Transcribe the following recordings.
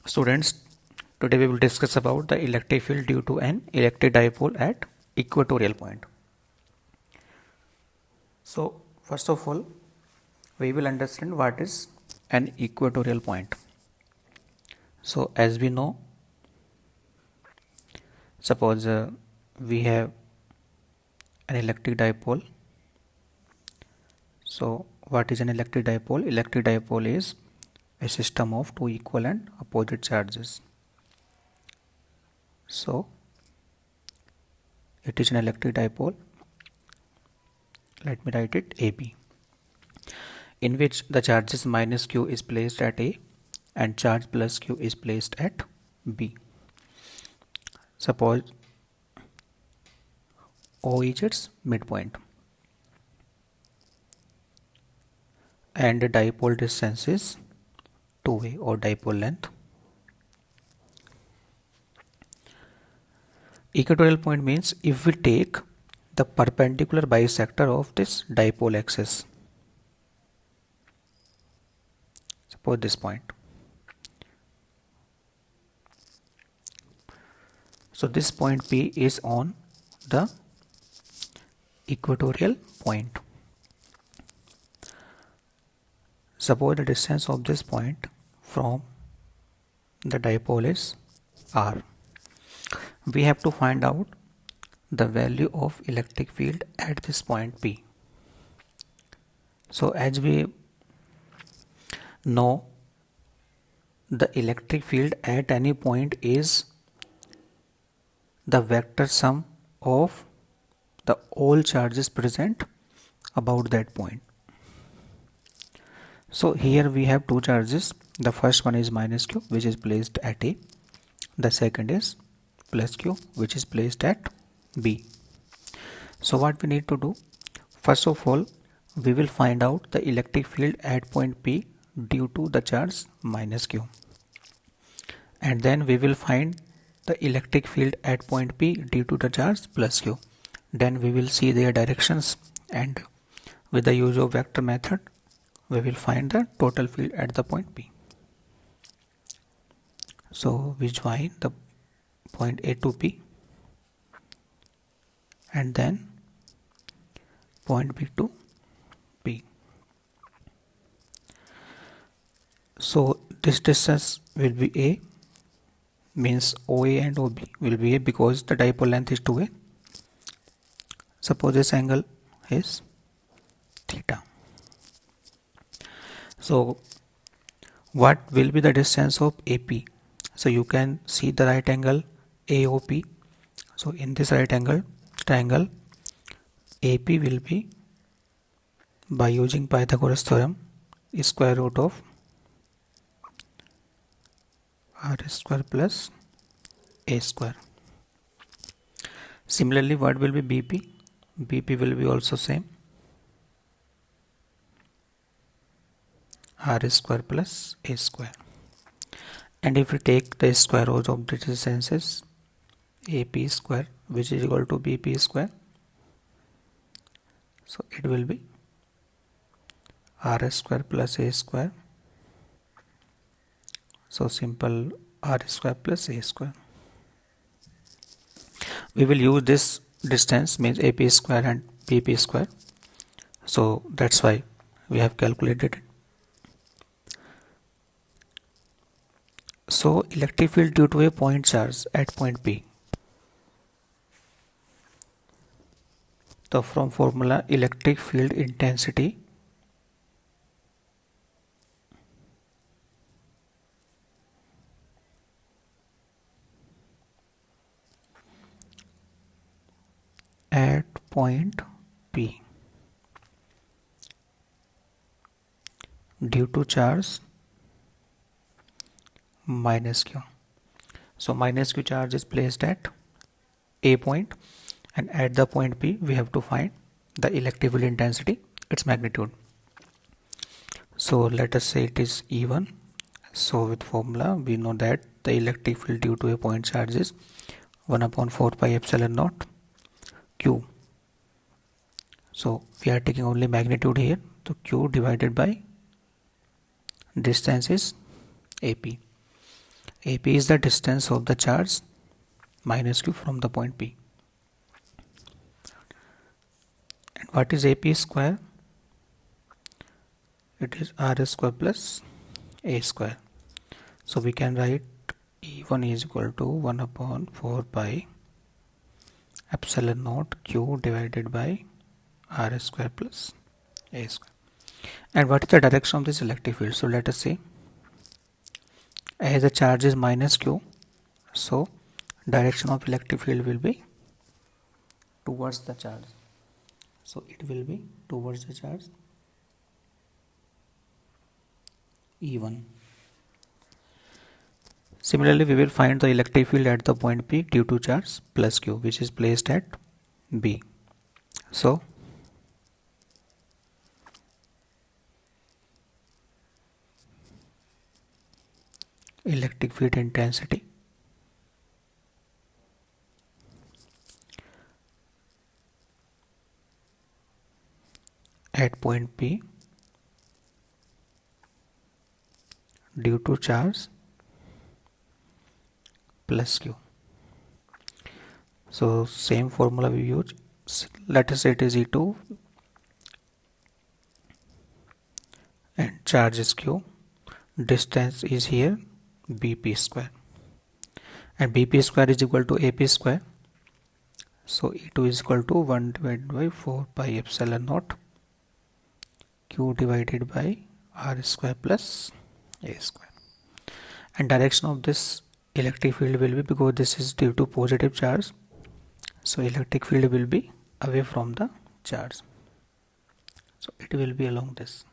Students, today we will discuss about the electric field due to an electric dipole at equatorial point. So, first of all, we will understand what is an equatorial point. So, as we know, suppose we have an electric dipole. So, what is an electric dipole? Electric dipole is a system of two equal and opposite charges. So, it is an electric dipole. Let me write it AB, in which the charges minus Q is placed at A and charge plus Q is placed at B. Suppose O is its midpoint and the dipole distance is 2A or dipole length. Equatorial point means if we take the perpendicular bisector of this dipole axis, suppose this point. So this point P is on the equatorial point. Suppose the distance of this point from the dipole is R. We have to find out the value of electric field at this point P. So as we know, the electric field at any point is the vector sum of the all charges present about that point. So here we have two charges. The first one is minus Q, which is placed at A. The second is plus Q, which is placed at B. So what we need to do, first of all, we will find out the electric field at point P due to the charge minus Q, and then we will find the electric field at point P due to the charge plus Q. Then we will see their directions, and with the use of vector method we will find the total field at the point P. So we join the point A to P and then point B to P. So this distance will be A, means OA and OB will be A because the dipole length is 2A. Suppose this angle is theta. So what will be the distance of AP? So you can see the right angle AOP. So in this right angle triangle, AP will be, by using Pythagoras theorem, square root of R square plus A square. Similarly, what will be BP? BP will be also same, R square plus A square. And if we take the square root of the distances, AP square, which is equal to BP square, so it will be R square plus A square. So simple R square plus A square. We will use this distance, means AP square and BP square. So that's why we have calculated it. So electric field due to a point charge at point P. So from formula, electric field intensity at point P due to charge minus Q. So minus Q charge is placed at A point, and at the point P we have to find the electric field intensity, its magnitude. So let us say it is E1. So with formula we know that the electric field due to a point charge is 1 upon 4 pi epsilon naught Q. So we are taking only magnitude here, so Q divided by distance is AP. AP is the distance of the charge minus q from the point P. And what is AP square? It is R square plus A square. So we can write E1 is equal to 1 upon 4 pi epsilon naught q divided by R square plus A square. And what is the direction of this electric field? So let us see. As the charge is minus q, so direction of electric field will be towards the charge. So it will be towards the charge E1. Similarly, we will find the electric field at the point P due to charge plus q, which is placed at B. So electric field intensity at point P due to charge plus q. So same formula we use. Let us say it is E2 and charge is q. Distance is here BP square, and BP square is equal to AP square. So E2 is equal to 1 divided by 4 pi epsilon naught q divided by R square plus A square. And direction of this electric field will be, because this is due to positive charge, so electric field will be away from the charge. So it will be along this.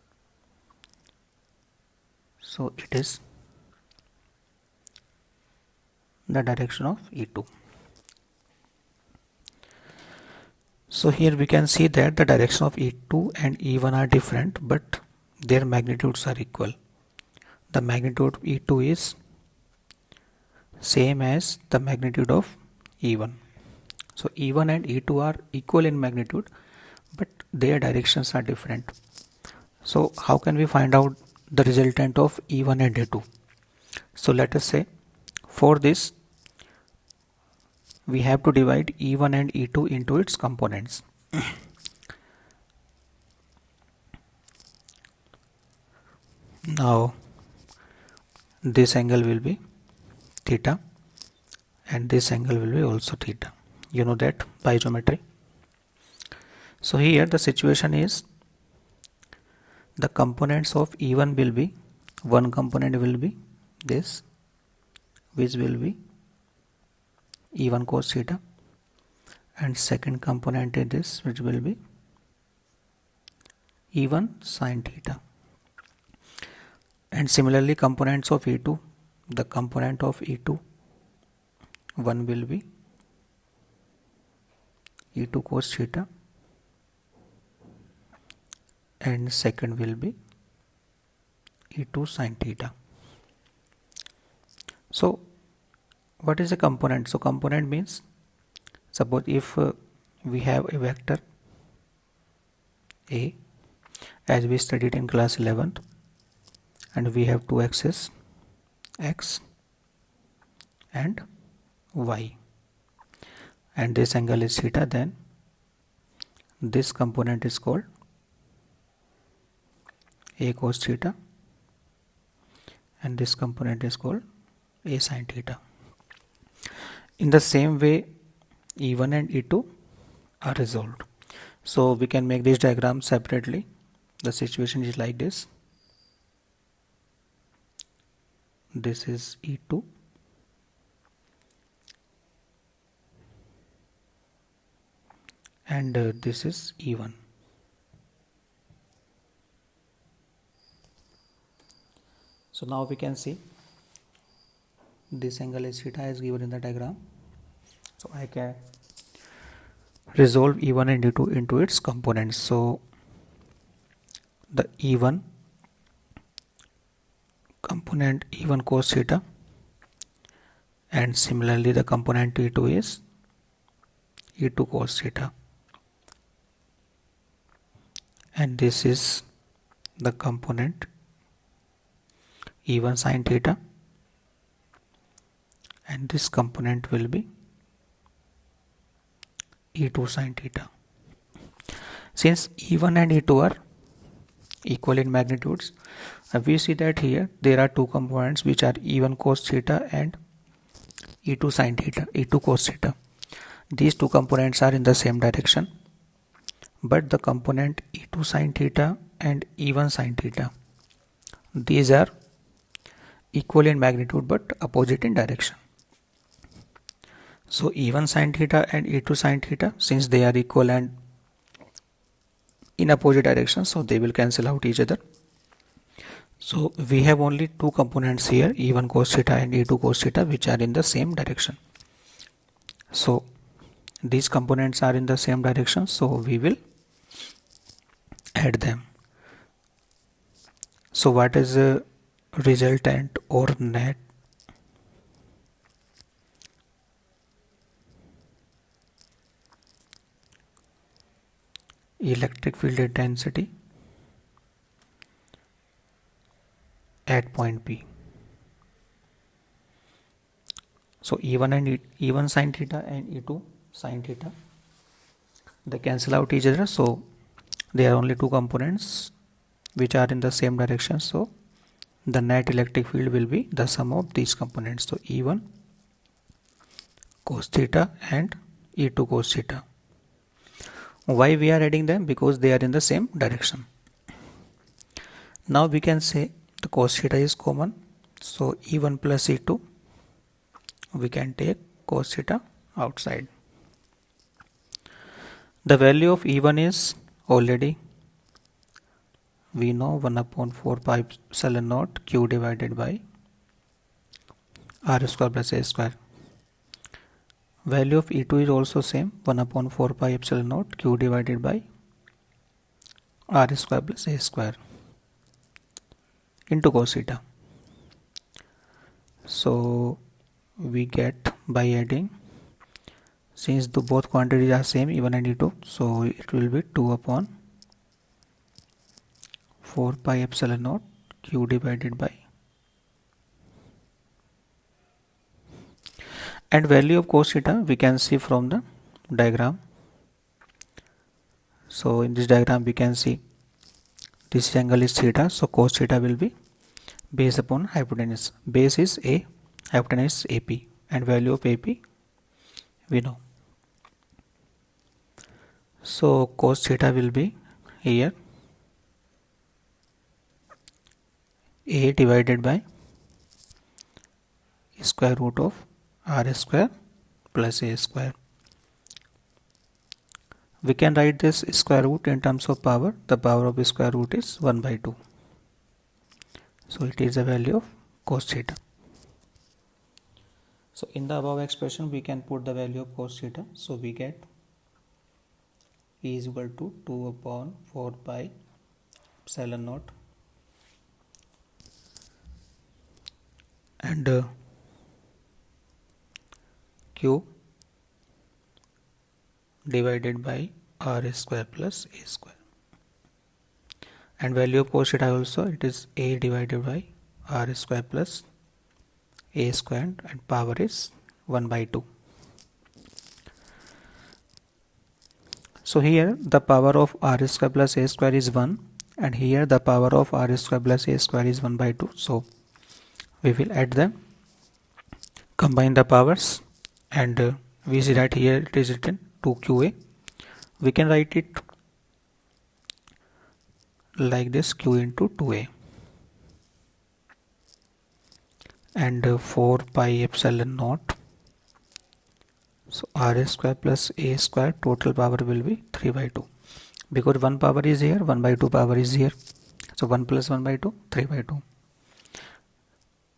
So it is the direction of E2. So here we can see that the direction of E2 and E1 are different, but their magnitudes are equal. The magnitude of E2 is same as the magnitude of E1. So E1 and E2 are equal in magnitude, but their directions are different. So how can we find out the resultant of E1 and E2? So let us say for this we have to divide E1 and E2 into its components. Now this angle will be theta and this angle will be also theta. You know that by geometry. So here the situation is the components of E1 will be, one component will be this, which will be E1 cos theta, and second component is this, which will be E1 sin theta. And similarly components of E2, the component of E2, one will be E2 cos theta and second will be E2 sin theta. So what is a component? So component means, suppose if we have a vector A, as we studied in class 11th, and we have two axes x and y, and this angle is theta, then this component is called A cos theta and this component is called A sin theta. In the same way E1 and E2 are resolved. So we can make this diagram separately. The situation is like this. This is E2 and this is E1. So now we can see this angle is theta is given in the diagram. So I can resolve E1 and E2 into its components. So the E1 component E1 cos theta, and similarly the component E2 is E2 cos theta, and this is the component E1 sin theta and this component will be E2 sin theta. Since E1 and E2 are equal in magnitudes, we see that here there are two components which are E1 cos theta and E2 sin theta, E2 cos theta. These two components are in the same direction, but the component E2 sin theta and E1 sin theta, these are equal in magnitude but opposite in direction. So E1 sin theta and E2 sin theta, since they are equal and in opposite direction, so they will cancel out each other. So we have only two components here, E1 cos theta and E2 cos theta, which are in the same direction. So these components are in the same direction, so we will add them. So what is the resultant or net electric field intensity at point P? So E1 sin theta and E2 sin theta, they cancel out each other, so there are only two components which are in the same direction, so the net electric field will be the sum of these components. So E1 cos theta and E2 cos theta. Why we are adding them? Because they are in the same direction. Now we can say the cos theta is common, so E1 plus E2, we can take cos theta outside. The value of E1 is already we know 1 upon 4 pi epsilon naught q divided by r square plus a square. Value of E2 is also same, 1 upon 4 pi epsilon naught q divided by r square plus a square into cos theta. So we get by adding, since the both quantities are same, E1 and E2, so it will be 2 upon 4 pi epsilon naught q divided by, and value of cos theta we can see from the diagram. So in this diagram we can see this angle is theta, so cos theta will be base upon hypotenuse. Base is A, hypotenuse is AP, and value of AP we know. So cos theta will be here A divided by square root of r square plus a square. We can write this square root in terms of power. The power of square root is 1 by 2. So it is the value of cos theta. So in the above expression we can put the value of cos theta. So we get E is equal to 2 upon 4 pi epsilon naught and q divided by r square plus a square, and value of cos theta also, it is a divided by r square plus a square, and power is 1 by 2. So here the power of r square plus a square is 1, and here the power of r square plus a square is 1 by 2. So we will add them, combine the powers, and we see that here it is written 2qa. We can write it like this, q into 2a, and 4 pi epsilon naught, so r square plus a square, total power will be 3 by 2, because 1 power is here, 1 by 2 power is here, so 1 plus 1 by 2, 3 by 2.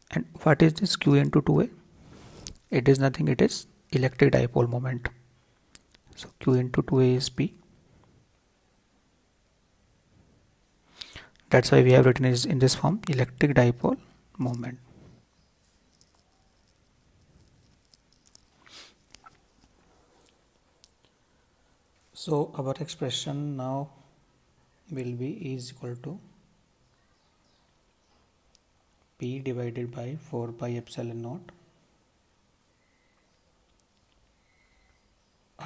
And what is this q into 2a? It is nothing, it is electric dipole moment. So q into 2a is p. That's why we have written it in this form, electric dipole moment. So our expression now will be E is equal to P divided by 4 pi epsilon naught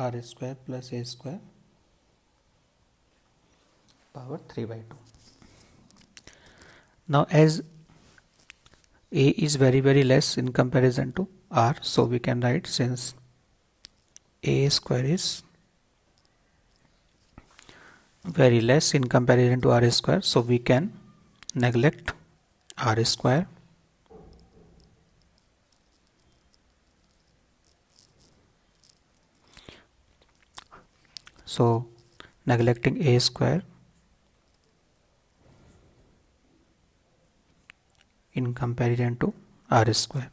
r square plus a square power 3 by 2. Now as a is very less in comparison to r, so we can write, since a square is very less in comparison to r square, so we can neglect r square. So neglecting a square in comparison to r square,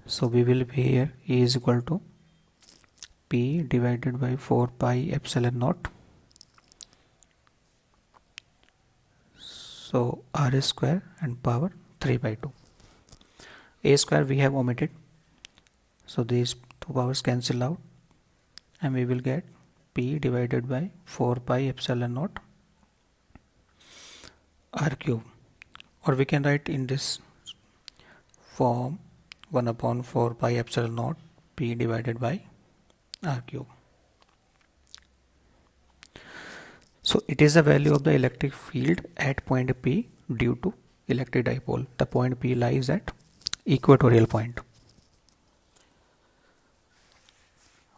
so we will be here E is equal to P divided by 4 pi epsilon naught. So r square and power 3 by 2. A square we have omitted, so these two powers cancel out and we will get P divided by 4 pi epsilon naught r cube, or we can write in this form 1 upon 4 pi epsilon naught P divided by r cube. So it is the value of the electric field at point P due to electric dipole. The point P lies at equatorial point.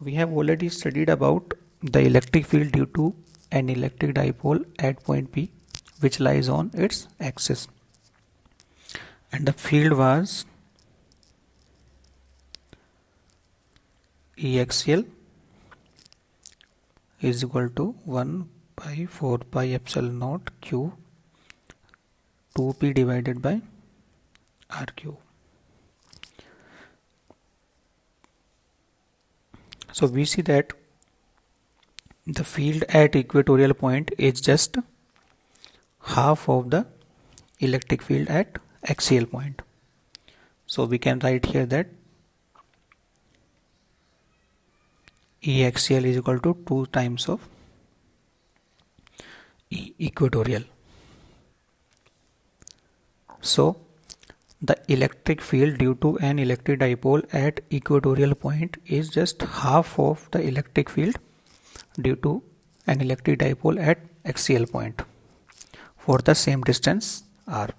We have already studied about the electric field due to an electric dipole at point P, which lies on its axis, and the field was E axial is equal to 1 by 4 pi epsilon naught q 2p divided by r cube. So we see that the field at equatorial point is just half of the electric field at axial point. So we can write here that E axial is equal to 2 times of E equatorial. So the electric field due to an electric dipole at equatorial point is just half of the electric field due to an electric dipole at axial point for the same distance r.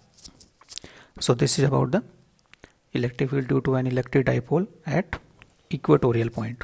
So this is about the electric field due to an electric dipole at equatorial point.